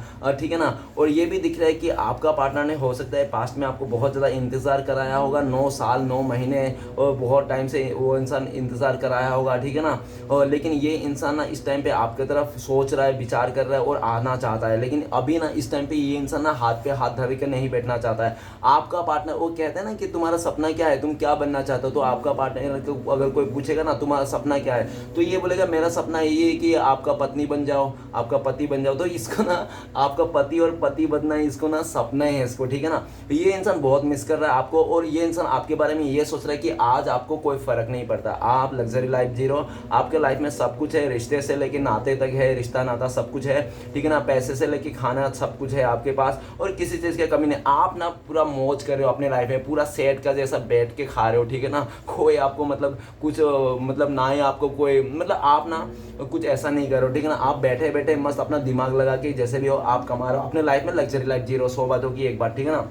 ठीक है ना। और ये भी दिख रहा है कि आपका पार्टनर ने हो सकता है पास्ट में आपको बहुत ज़्यादा इंतज़ार कराया होगा, 9 साल 9 महीने और बहुत टाइम से वो इंसान इंतज़ार कराया होगा, ठीक है ना। और लेकिन ये इंसान ना इस टाइम पे आपके तरफ सोच रहा है, विचार कर रहा है और आना चाहता है, लेकिन अभी ना इस टाइम पे ये इंसान ना हाथ पे हाथ धर के नहीं बैठना चाहता है। आपका पार्टनर, वो कहते हैं ना कि तुम्हारा सपना क्या है, तुम क्या बनना चाहते हो, तो आपका पार्टनर को अगर कोई पूछेगा ना तुम्हारा सपना क्या है, तो ये बोलेगा मेरा सपना ये है कि आपका पत्नी बन जाओ, आपका पति बन जाओ। तो इसको ना आपका पति और पति बनना इसको ना सपना है इसको, ठीक है ना। ये इंसान बहुत मिस कर रहा है आपको और ये इंसान आपके बारे में ये सोच रहा है कि आज आपको कोई फर्क नहीं पड़ता, आप लग्जरी लाइफ जी रहे हो, आपके लाइफ में सब कुछ है, रिश्ते से लेके नाते तक है, रिश्ता नाता सब कुछ है, ठीक है ना, पैसे से लेके खाना सब कुछ है आपके पास और किसी चीज़ की कमी नहीं। आप ना पूरा मौज कर रहे हो अपने लाइफ में, पूरा सेट का जैसा बैठ के खा रहे हो, ठीक है ना, कोई आपको मतलब कुछ मतलब ना ही आपको कोई मतलब आप ना कुछ ऐसा नहीं करो, ठीक है ना, आप बैठे बैठे मस्त अपना दिमाग लगा के जैसे भी हो आप कमा रहे हो अपने लाइफ में, लग्जरी लाइफ जी रहे हो, 100 बातों की एक बात, ठीक है ना।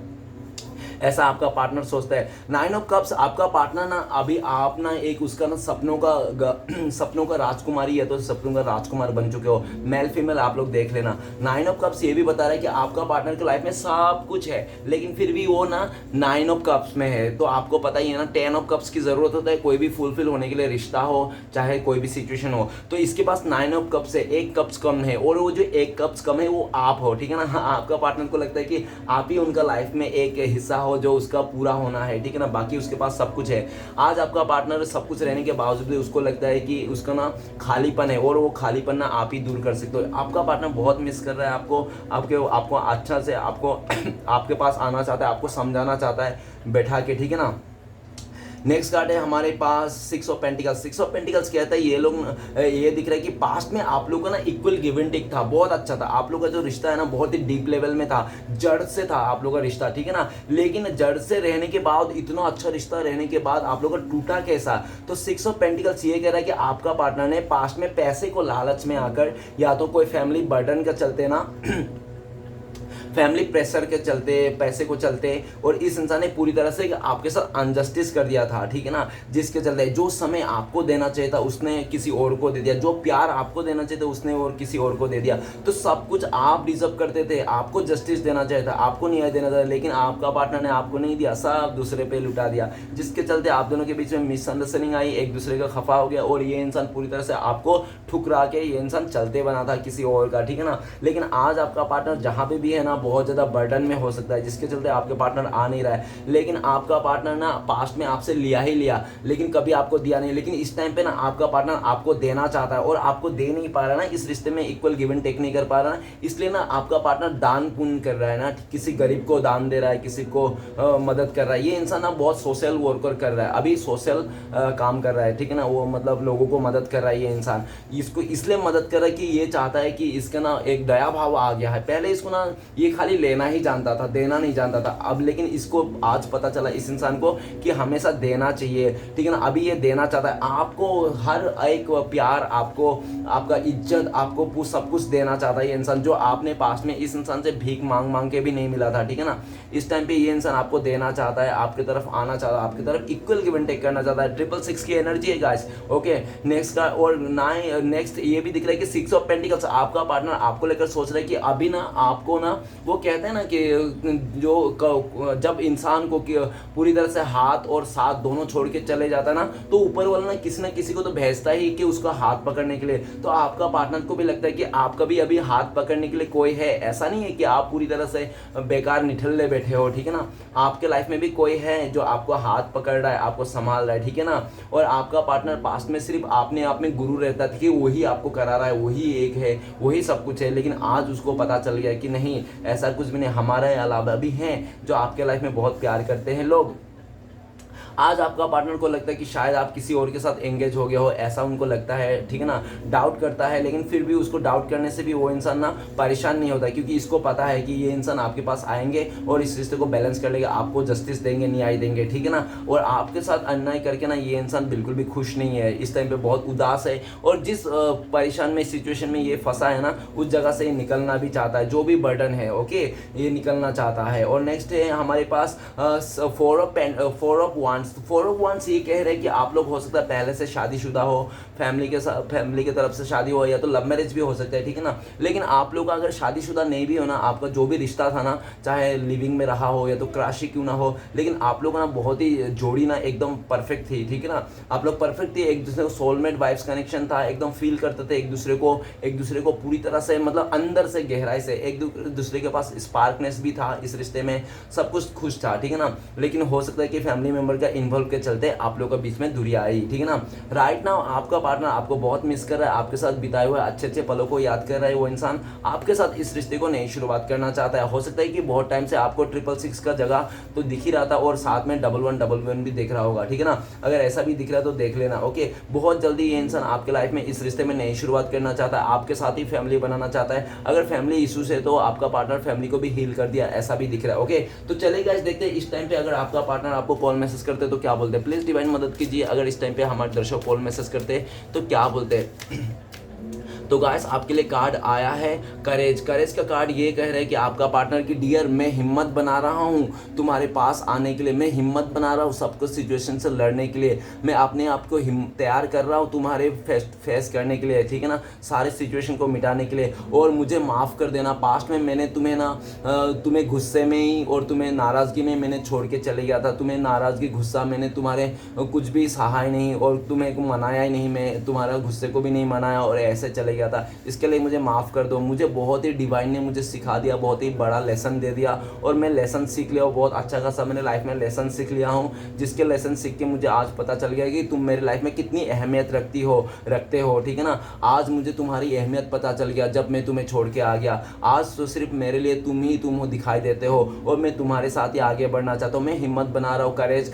ऐसा आपका पार्टनर सोचता है। 9 ऑफ कप्स आपका पार्टनर ना अभी आप ना एक उसका ना सपनों का राजकुमारी है तो सपनों का राजकुमार बन चुके हो। मेल फीमेल आप लोग देख लेना। 9 ऑफ कप्स ये भी बता रहा है कि आपका पार्टनर की लाइफ में सब कुछ है लेकिन फिर भी वो ना 9 ऑफ कप्स में है। तो आपको पता ही है ना 10 ऑफ कप्स की जरूरत होता है कोई भी फुलफिल होने के लिए, रिश्ता हो चाहे कोई भी सिचुएशन हो। तो इसके पास 9 ऑफ कप्स है, 1 कप्स कम है और वो जो 1 कप्स कम है वो आप हो, ठीक है ना। आपका पार्टनर को लगता है कि आप ही उनका लाइफ में एक हिस्सा हो जो उसका पूरा होना है, ठीक है ना। बाकी उसके पास सब कुछ है। आज आपका पार्टनर सब कुछ रहने के बावजूद भी उसको लगता है कि उसका ना खालीपन है और वो खालीपन ना आप ही दूर कर सकते हो। आपका पार्टनर बहुत मिस कर रहा है आपको अच्छा से आपको आपके पास आना चाहता है, आपको समझाना चाहता है बैठा के, ठीक है ना। नेक्स्ट कार्ड है हमारे पास 6 ऑफ पेंटिकल्स। 6 ऑफ पेंटिकल्स कहता है ये लोग ये दिख रहा है कि पास्ट में आप लोग का ना इक्वल गिव एंड टेक था, बहुत अच्छा था। आप लोग का जो रिश्ता है ना बहुत ही डीप लेवल में था, जड़ से था आप लोग का रिश्ता, ठीक है ना। लेकिन जड़ से रहने के बाद, इतना अच्छा रिश्ता रहने के बाद आप लोग का टूटा कैसा। तो 6 ऑफ पेंटिकल्स ये कह रहा है कि आपका पार्टनर ने पास्ट में पैसे को लालच में आकर या तो कोई फैमिली बर्डन का चलते ना फैमिली प्रेशर के चलते, पैसे को चलते, और इस इंसान ने पूरी तरह से आपके साथ अनजस्टिस कर दिया था, ठीक है ना। जिसके चलते जो समय आपको देना चाहिए था उसने किसी और को दे दिया, जो प्यार आपको देना चाहिए था उसने और किसी और को दे दिया। तो सब कुछ आप डिजर्व करते थे, आपको जस्टिस देना चाहिए था, आपको न्याय देना था, लेकिन आपका पार्टनर ने आपको नहीं दिया, सब दूसरे पे लुटा दिया। जिसके चलते आप दोनों के बीच में मिसअंडरस्टैंडिंग आई, एक दूसरे का खफा हो गया और ये इंसान पूरी तरह से आपको ठुकरा के ये इंसान चलते बना था किसी और का, ठीक है ना। लेकिन आज आपका पार्टनर जहाँ पे भी है ना बहुत ज़्यादा बर्डन में हो सकता है, जिसके चलते आपके पार्टनर आ नहीं रहा है। लेकिन आपका पार्टनर ना पास्ट में आपसे लिया ही लिया लेकिन कभी आपको दिया नहीं। लेकिन इस टाइम पे ना आपका पार्टनर आपको देना चाहता है और आपको दे नहीं पा रहा ना, इस रिश्ते में इक्वल गिव एंड टेक नहीं कर पा रहा ना, इसलिए ना आपका पार्टनर दान पुण्य कर रहा है ना, किसी गरीब को दान दे रहा है, किसी को मदद कर रहा है। ये इंसान ना बहुत सोशल वर्कर कर रहा है, अभी सोशल काम कर रहा है, ठीक है ना। वो मतलब लोगों को मदद कर रहा है ये इंसान। इसको इसलिए मदद कर रहा है कि ये चाहता है कि इसका ना एक दया भाव आ गया है। पहले इसको ना ये खाली लेना ही जानता था, देना नहीं जानता था। अब लेकिन इसको आज पता चला इस इंसान को कि हमेशा देना चाहिए, ठीक है ना। अभी ये देना चाहता है आपको, हर एक प्यार आपको, आपका इज्जत आपको सब कुछ देना चाहता है ये इंसान, जो आपने पास में इस इंसान से भीख मांग मांग के भी नहीं मिला था, ठीक है ना। इस टाइम पे ये इंसान आपको देना चाहता है, आपकी तरफ आना चाहता है, आपकी तरफ इक्वल गिव एंड टेक करना चाहता है। 666 की एनर्जी है गाइस, ओके। नेक्स्ट का और नेक्स्ट ये भी दिख रहा है कि 6 ऑफ पेंटिकल्स आपका पार्टनर आपको लेकर सोच रहा है कि अभी ना आपको ना, वो कहते हैं ना कि जो जब इंसान को पूरी तरह से हाथ और साथ दोनों छोड़ के चले जाता है ना, तो ऊपर वाला ना किसी को तो भेजता ही कि उसका हाथ पकड़ने के लिए। तो आपका पार्टनर को भी लगता है कि आपका भी अभी हाथ पकड़ने के लिए कोई है, ऐसा नहीं है कि आप पूरी तरह से बेकार निठल्ले बैठे हो, ठीक है ना। आपके लाइफ में भी कोई है जो आपको हाथ पकड़ रहा है, आपको संभाल रहा है, ठीक है ना। और आपका पार्टनर पास्ट में सिर्फ आपने आप में गुरु रहता था कि वही आपको करा रहा है, वही एक है, वही सब कुछ है। लेकिन आज उसको पता चल गया कि नहीं, ऐसा कुछ भी नहीं, हमारे अलावा भी हैं जो आपके लाइफ में बहुत प्यार करते हैं लोग। आज आपका पार्टनर को लगता है कि शायद आप किसी और के साथ एंगेज हो गए हो, ऐसा उनको लगता है, ठीक है ना। डाउट करता है, लेकिन फिर भी उसको डाउट करने से भी वो इंसान ना परेशान नहीं होता, क्योंकि इसको पता है कि ये इंसान आपके पास आएंगे और इस रिश्ते को बैलेंस कर लेगा, आपको जस्टिस देंगे, न्याय देंगे, ठीक है ना। और आपके साथ अन्याय करके ना ये इंसान बिल्कुल भी खुश नहीं है, इस टाइम पे बहुत उदास है और जिस परेशान में सिचुएशन में ये फंसा है ना, उस जगह से निकलना भी चाहता है, जो भी बर्डन है, ओके, ये निकलना चाहता है। और नेक्स्ट है हमारे पास 4 ऑफ वांड्स। 4 ऑफ वांड्स ये कह रहे हैं कि आप लोग हो सकता है पहले से शादीशुदा हो, फैमिली के तरफ से शादी हो, या तो लव मैरिज भी हो सकता है, ठीक है ना। लेकिन आप लोग अगर शादीशुदा नहीं भी हो ना, आपका जो भी रिश्ता था ना, चाहे लिविंग में रहा हो या तो क्रश क्यों ना हो, लेकिन आप लोग ना बहुत ही जोड़ी ना एकदम परफेक्ट थी, ठीक है ना। आप लोग परफेक्ट थी, एक दूसरे को सोलमेट वाइब्स कनेक्शन था, एकदम फील करते थे एक दूसरे को पूरी तरह से, मतलब अंदर से गहराई से एक दूसरे के पास स्पार्कनेस भी था इस रिश्ते में, सब कुछ खुश था, ठीक है ना। लेकिन हो सकता है कि फैमिली मेंबर का इन्वॉल्व के चलते आप लोगों के बीच में दूरियां आई, ठीक है ना। राइट नाउ आपका पार्टनर आपको बहुत मिस कर रहा है, आपके साथ बिताए हुए अच्छे अच्छे पलों को याद कर रहा है। वो इंसान आपके साथ इस रिश्ते को नई शुरुआत करना चाहता है। हो सकता है कि बहुत टाइम से आपको 666 का जगह तो दिख ही रहा था और साथ में 1111 भी देख रहा होगा, ठीक है ना। अगर ऐसा भी दिख रहा है तो देख लेना, ओके। बहुत जल्दी ये इंसान आपके लाइफ में इस रिश्ते में नई शुरुआत करना चाहता है, आपके साथ ही फैमिली बनाना चाहता है। अगर फैमिली इशूज है तो आपका पार्टनर फैमिली को भी हील कर दिया, ऐसा भी दिख रहा है, ओके। तो चलिए गाइस देखते हैं इस टाइम पे अगर आपका पार्टनर आपको कॉल मैसेज करते हैं तो क्या बोलते हैं। प्लीज डिवाइन मदद कीजिए, अगर इस टाइम पे हमारे दर्शक कॉल मैसेज करते हैं तो क्या बोलते हैं। तो गाइस आपके लिए कार्ड आया है करेज। करेज का कार्ड ये कह रहा है कि आपका पार्टनर की डियर मैं हिम्मत बना रहा हूँ तुम्हारे पास आने के लिए, मैं हिम्मत बना रहा हूँ सब कुछ सिचुएशन से लड़ने के लिए, मैं अपने आप को तैयार कर रहा हूँ तुम्हारे फेस करने के लिए, ठीक है ना, सारे सिचुएशन को मिटाने के लिए। और मुझे माफ़ कर देना, पास्ट में मैंने तुम्हें ना तुम्हें गुस्से में ही और तुम्हें नाराज़गी में मैंने छोड़ के चले गया था, तुम्हें नाराज़गी गुस्सा मैंने तुम्हारे कुछ भी सहा ही नहीं और तुम्हें को मनाया ही नहीं, मैं तुम्हारा गुस्से को भी नहीं मनाया और ऐसे चले गया था। इसके लिए मुझे माफ़ कर दो। मुझे बहुत ही डिवाइन ने मुझे सिखा दिया, बहुत ही बड़ा लेसन दे दिया और मैं लेसन सीख लिया, बहुत अच्छा खासा मैंने लाइफ में लेसन सीख लिया हूँ, जिसके लेसन सीख के मुझे आज पता चल गया कि तुम मेरी लाइफ में कितनी अहमियत रखते हो, ठीक है ना। आज मुझे तुम्हारी अहमियत पता चल गया जब मैं तुम्हें छोड़ के आ गया। आज तो सिर्फ मेरे लिए तुम हो दिखाई देते हो और मैं तुम्हारे साथ ही आगे बढ़ना चाहता हूँ। मैं हिम्मत बना रहा हूँ, करेज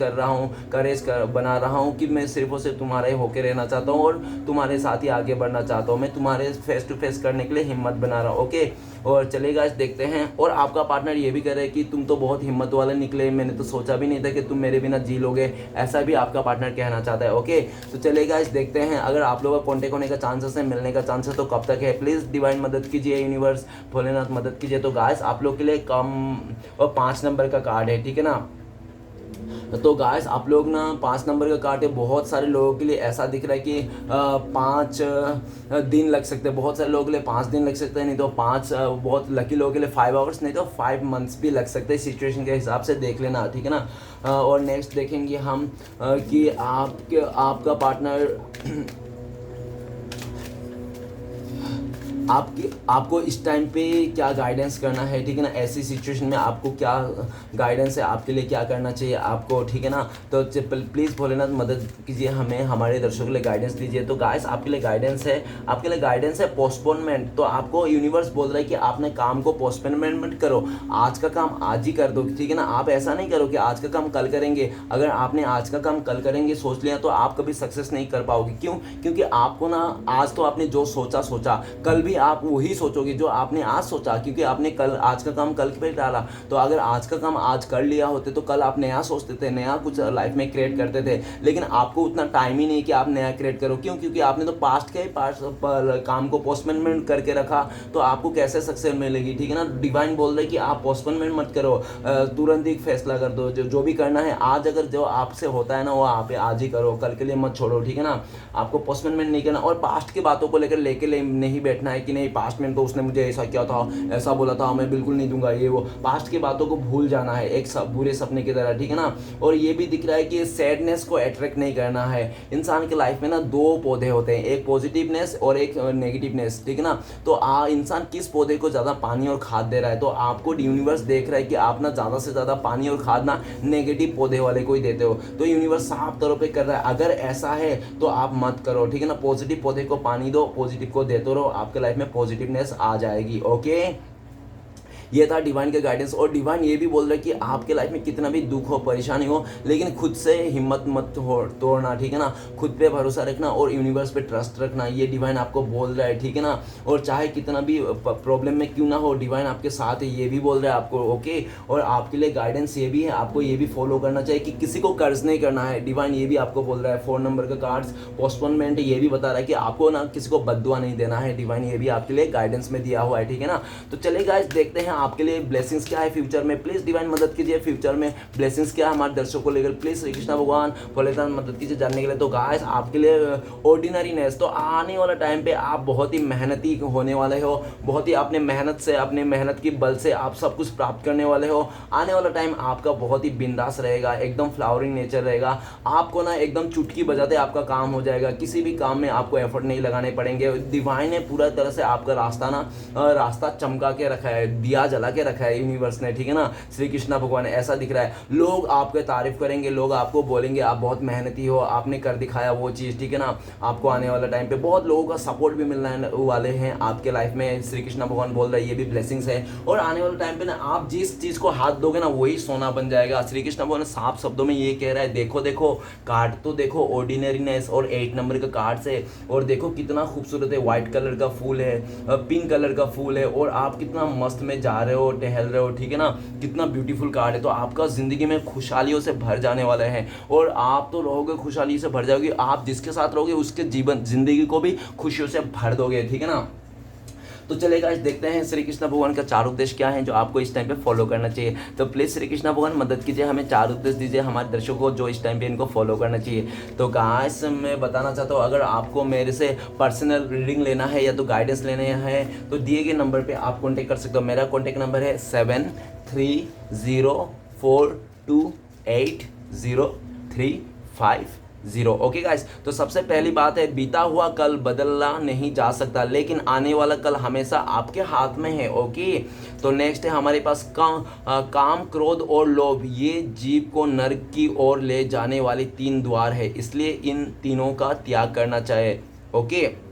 बना रहा हूँ कि मैं सिर्फ और सिर्फ तुम्हारे होके रहना चाहता हूँ और तुम्हारे साथ ही आगे बढ़ना चाहता हूँ। मैं तुम्हारे फेस टू फेस करने के लिए हिम्मत बना रहा हूँ। ओके, और चलेगा देखते हैं। और आपका पार्टनर ये भी कह रहा है कि तुम तो बहुत हिम्मत वाले निकले, मैंने तो सोचा भी नहीं था कि तुम मेरे बिना जी लोगे, ऐसा भी आपका पार्टनर कहना चाहता है। ओके, तो चलेगा देखते हैं। अगर आप लोगों का कॉन्टेक्ट होने का चांसेस है, मिलने का चांसेस तो कब तक है, प्लीज़ डिवाइन मदद कीजिए, यूनिवर्स भोलेनाथ मदद कीजिए। तो गाइस आप लोग के लिए कम और 5 नंबर का कार्ड है, ठीक है ना। तो गाइस आप लोग ना 5 नंबर का कार्ड है, बहुत सारे लोगों के लिए ऐसा दिख रहा है कि 5 दिन लग सकते हैं, बहुत सारे लोगों के लिए 5 दिन लग सकते हैं, नहीं तो 5 बहुत लकी लोगों के लिए 5 आवर्स, नहीं तो 5 मंथ्स भी लग सकते हैं। सिचुएशन के हिसाब से देख लेना, ठीक है ना। और नेक्स्ट देखेंगे हम कि आपका पार्टनर आपको इस टाइम पे क्या गाइडेंस करना है, ठीक है ना। ऐसी सिचुएशन में आपको क्या गाइडेंस है, आपके लिए क्या करना चाहिए आपको, ठीक है ना। तो प्लीज़ भोलेनाथ मदद कीजिए, हमें हमारे दर्शकों के लिए गाइडेंस दीजिए। तो गाइस आपके लिए गाइडेंस है पोस्टपोनमेंट। तो आपको यूनिवर्स बोल रहा है कि आपने काम को पोस्टपोनमेंट मत करो, आज का काम आज ही कर दो, ठीक है ना। आप ऐसा नहीं करो कि आज का काम कल करेंगे। अगर आपने आज का काम कल करेंगे सोच लिया तो आप कभी सक्सेस नहीं कर पाओगे। क्यों? क्योंकि आपको ना आज तो आपने जो सोचा कल भी आप वही सोचोगे जो आपने आज सोचा, क्योंकि आपने आज का काम कल पे डाला। तो अगर आज का काम आज कर लिया होते तो कल आप नया सोचते थे, नया कुछ लाइफ में क्रिएट करते थे, लेकिन आपको उतना टाइम ही नहीं कि आप नया क्रिएट करो। क्यों? क्योंकि आपने तो पास्ट के काम को पोस्टपोनमेंट करके रखा, तो आपको कैसे सक्सेस मिलेगी, ठीक है ना। डिवाइन बोल रहे कि आप पोस्टपोनमेंट मत करो, तुरंत ही फैसला कर दो। जो भी करना है आज, अगर जो आपसे होता है ना वो आप आज ही करो, कल के लिए मत छोड़ो, ठीक है ना। आपको पोस्टपोनमेंट नहीं करना और पास्ट की बातों को लेकर नहीं बैठना है कि नहीं पास्ट में तो उसने मुझे ऐसा किया था, ऐसा बोला था, मैं बिल्कुल नहीं दूंगा ये वो। पास्ट की बातों को भूल जाना है, एक बुरे सपने की तरह, ठीक है ना। और ये भी दिख रहा है कि सैडनेस को अट्रैक्ट नहीं करना है। इंसान के लाइफ में ना 2 पौधे होते हैं, एक पॉजिटिवनेस और एक नेगेटिवनेस, ठीक है ना। तो इंसान किस पौधे को ज़्यादा पानी और खाद दे रहा है, तो आपको यूनिवर्स देख रहा है कि आप ना ज़्यादा से ज़्यादा पानी और खाद ना नेगेटिव पौधे वाले को ही देते हो। तो यूनिवर्स साफ तौर पे कर रहा है, अगर ऐसा है तो आप मत करो, ठीक है ना। पॉजिटिव पौधे को पानी दो, पॉजिटिव को देते रहो, आपके लाइफ में पॉजिटिवनेस आ जाएगी। ओके, ये था डिवाइन का गाइडेंस। और डिवाइन ये भी बोल रहा है कि आपके लाइफ में कितना भी दुख हो, परेशानी हो, लेकिन खुद से हिम्मत मत तोड़ना, ठीक है ना। खुद पे भरोसा रखना और यूनिवर्स पे ट्रस्ट रखना, ये डिवाइन आपको बोल रहा है, ठीक है ना। और चाहे कितना भी प्रॉब्लम में क्यों ना हो, डिवाइन आपके साथ है, ये भी बोल रहा है आपको। ओके, और आपके लिए गाइडेंस ये भी है, आपको ये भी फॉलो करना चाहिए कि किसी को कर्ज नहीं करना है। डिवाइन ये भी आपको बोल रहा है। 4 नंबर का कार्ड्स पोस्टपोनमेंट ये भी बता रहा है कि आपको ना किसी को बद्दुआ नहीं देना है। डिवाइन ये भी आपके लिए गाइडेंस में दिया हुआ है, ठीक है ना। तो चलिए गाइस देखते हैं आपके लिए ब्लेसिंग्स क्या है फ्यूचर में। प्लीज़ डिवाइन मदद कीजिए, फ्यूचर में ब्लेसिंग्स क्या है हमारे दर्शकों को लेकर। प्लीज़ श्री कृष्णा भगवान भोलेनाथ मदद कीजिए जानने के लिए। तो गाइस आपके लिए ऑर्डिनरीनेस, तो आने वाला टाइम पे आप बहुत ही मेहनती होने वाले हो, बहुत ही अपने मेहनत से, अपने मेहनत की बल से आप सब कुछ प्राप्त करने वाले हो। आने वाला टाइम आपका बहुत ही बिंदास रहेगा, एकदम फ्लावरिंग नेचर रहेगा। आपको ना एकदम चुटकी बजाते आपका काम हो जाएगा, किसी भी काम में आपको एफर्ट नहीं लगाने पड़ेंगे। डिवाइन ने पूरा तरह से आपका रास्ता चमका के रखा है, दिया जला के रखा है यूनिवर्स ने, ठीक है ना। श्री कृष्णा भगवान ऐसा दिख रहा है। लोग आपके तारीफ करेंगे, लोग आपको बोलेंगे आप बहुत मेहनती हो, आपने कर दिखाया वो चीज़, ठीक है ना। आपको आने वाला टाइम पे बहुत लोगों का सपोर्ट भी मिलने वाले हैं आपके लाइफ में। श्री कृष्णा भगवान बोल रहा है ये भी ब्लेसिंग्स है। और आने वाले टाइम पे ना आप जिस चीज़ को हाथ दोगे ना वही सोना बन जाएगा। श्री कृष्णा भगवान साफ शब्दों में ये कह रहा है, देखो देखो कार्ड तो देखो, ऑर्डिनरीनेस और 8 नंबर का कार्ड से, और देखो कितना खूबसूरत है, व्हाइट कलर का फूल है, पिंक कलर का फूल है, और आप कितना मस्त में जा जा रहे हो, टहल रहे हो, ठीक है ना, कितना ब्यूटीफुल कार्ड है। तो आपका ज़िंदगी में खुशहालियों से भर जाने वाला है और आप तो रहोगे खुशहाली से भर जाओगे, आप जिसके साथ रहोगे उसके जीवन ज़िंदगी को भी खुशियों से भर दोगे, ठीक है ना। तो चलिए गाइस देखते हैं श्री कृष्ण भगवान का 4 उपदेश क्या है जो आपको इस टाइम पे फॉलो करना चाहिए। तो प्लीज़ श्री कृष्ण भगवान मदद कीजिए, हमें 4 उपदेश दीजिए हमारे दर्शकों को जो इस टाइम पे इनको फॉलो करना चाहिए। तो गाइस मैं बताना चाहता हूँ, अगर आपको मेरे से पर्सनल रीडिंग लेना है या तो गाइडेंस लेना है तो दिए गए नंबर पर आप कॉन्टेक्ट कर सकते हो। मेरा कॉन्टेक्ट नंबर है 7304280350। ओके गाइस, तो सबसे पहली बात है, बीता हुआ कल बदलना नहीं जा सकता लेकिन आने वाला कल हमेशा आपके हाथ में है। ओके, तो नेक्स्ट है हमारे पास काम, क्रोध और लोभ, ये जीव को नरक की ओर ले जाने वाले 3 द्वार है, इसलिए इन तीनों का त्याग करना चाहिए। ओके,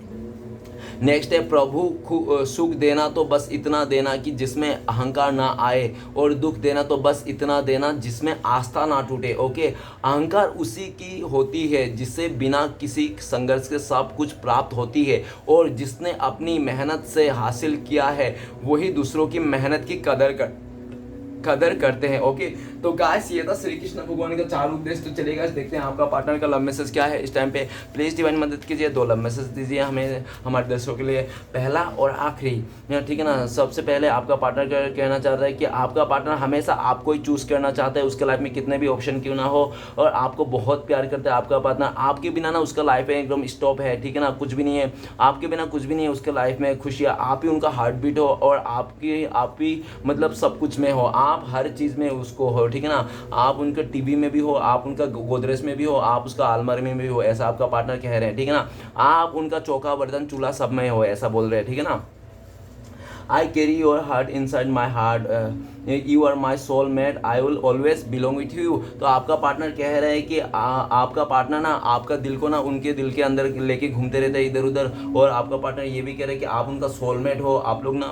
नेक्स्ट है प्रभु सुख देना तो बस इतना देना कि जिसमें अहंकार ना आए, और दुख देना तो बस इतना देना जिसमें आस्था ना टूटे। ओके, अहंकार उसी की होती है जिससे बिना किसी संघर्ष के सब कुछ प्राप्त होती है, और जिसने अपनी मेहनत से हासिल किया है वही दूसरों की मेहनत की कदर करते हैं। ओके, तो गाइस ये था श्री कृष्ण भगवान का 4 उपदेश। तो चलिए गाइस देखते हैं आपका पार्टनर का लव मैसेज क्या है इस टाइम पे। प्लीज़ डिवाइन मदद कीजिए, 2 लव मैसेज दीजिए हमें, हमारे दर्शकों के लिए, पहला और आखिरी, ठीक है ना। सबसे पहले आपका पार्टनर कहना चाहता है कि आपका पार्टनर हमेशा आपको ही चूज़ करना चाहता है, उसके लाइफ में कितने भी ऑप्शन क्यों ना हो, और आपको बहुत प्यार करता है आपका पार्टनर। आपके बिना ना उसका लाइफ में एकदम स्टॉप है, ठीक है ना, कुछ भी नहीं है, आपके बिना कुछ भी नहीं है उसके लाइफ में। खुशियाँ आप ही उनका हार्ट बीट हो, और आप ही मतलब सब कुछ में हो, आप हर चीज़ में उसको हो, ठीक है ना। आप उनका टीवी में भी हो, आप उनका गोदरेज में भी हो, आप उसका अलमारी में भी हो, ऐसा आपका पार्टनर कह रहे हैं, ठीक है ना। आप उनका चौका बर्तन चूल्हा सब में हो, ऐसा बोल रहे हैं, ठीक है ना। I carry your heart inside my heart. You are my soulmate. I will always belong with you. तो आपका पार्टनर कह रहा है कि आपका पार्टनर ना आपका दिल को ना उनके दिल के अंदर लेके घूमते रहते हैं इधर उधर, और आपका पार्टनर ये भी कह रहा है कि आप उनका सोलमेट हो, आप लोग ना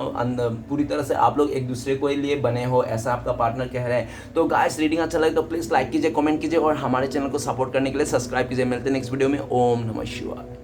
पूरी तरह से आप लोग एक दूसरे को लिए बने हो, ऐसा आपका पार्टनर कह रहा है। तो गाइस रीडिंग अच्छा लगे तो प्लीज़ लाइक कीजिए, कमेंट कीजिए, और हमारे चैनल को सपोर्ट करने के लिए सब्सक्राइब कीजिए। मिलते हैं नेक्स्ट वीडियो में। ओम नमः शिवाय।